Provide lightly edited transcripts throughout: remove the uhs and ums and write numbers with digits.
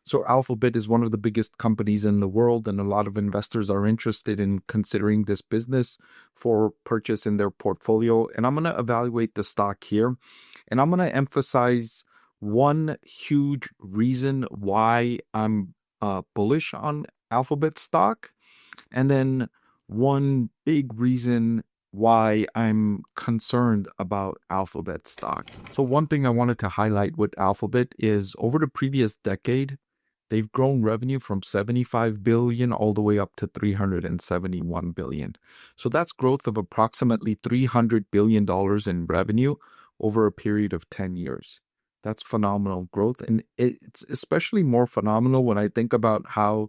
So Alphabet is one of the biggest companies in the world, and a lot of investors are interested in considering this business for purchase in their portfolio. And I'm going to evaluate the stock here, and I'm going to emphasize one huge reason why I'm bullish on Alphabet stock, and then one big reason why I'm concerned about Alphabet stock. So one thing I wanted to highlight with Alphabet is over the previous decade, they've grown revenue from 75 billion all the way up to 371 billion. So that's growth of approximately $300 billion in revenue over a period of 10 years. That's phenomenal growth. And it's especially more phenomenal when I think about how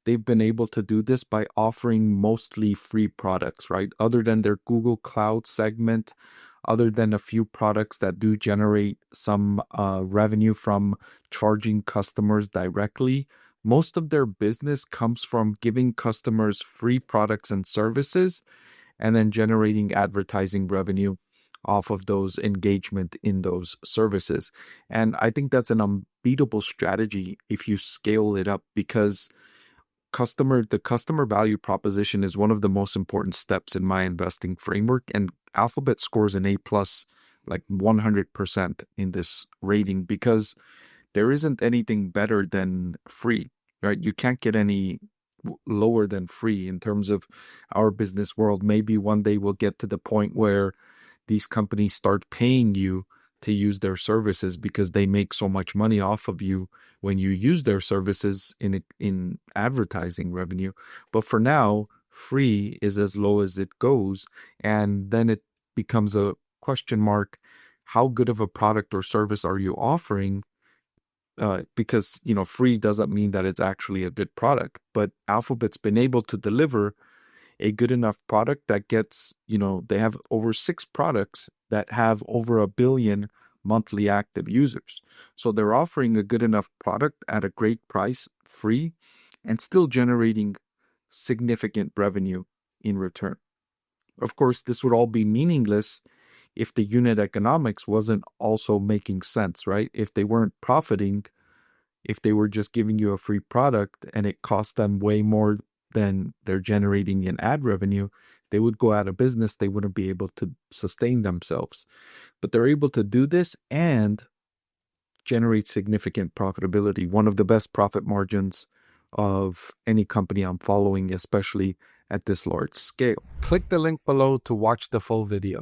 they've been able to do this by offering mostly free products, right? Other than their Google Cloud segment, other than a few products that do generate some revenue from charging customers directly, most of their business comes from giving customers free products and services and then generating advertising revenue off of those engagement in those services. And I think that's an unbeatable strategy if you scale it up, because the customer value proposition is one of the most important steps in my investing framework, and Alphabet scores an A plus, like 100% in this rating, because there isn't anything better than free, right? You can't get any lower than free in terms of our business world. Maybe one day we'll get to the point where these companies start paying you to use their services because they make so much money off of you when you use their services in advertising revenue. But for now, free is as low as it goes, and then it becomes a question mark. How good of a product or service are you offering? Because free doesn't mean that it's actually a good product, but Alphabet's been able to deliver a good enough product that gets, they have over 6 products that have over 1 billion monthly active users. So they're offering a good enough product at a great price, free, and still generating significant revenue in return. Of course, this would all be meaningless if the unit economics wasn't also making sense, right? If they weren't profiting, if they were just giving you a free product and it cost them way more than they're generating in ad revenue, they would go out of business. They wouldn't be able to sustain themselves. But they're able to do this and generate significant profitability, one of the best profit margins of any company I'm following, especially at this large scale. Click the link below to watch the full video.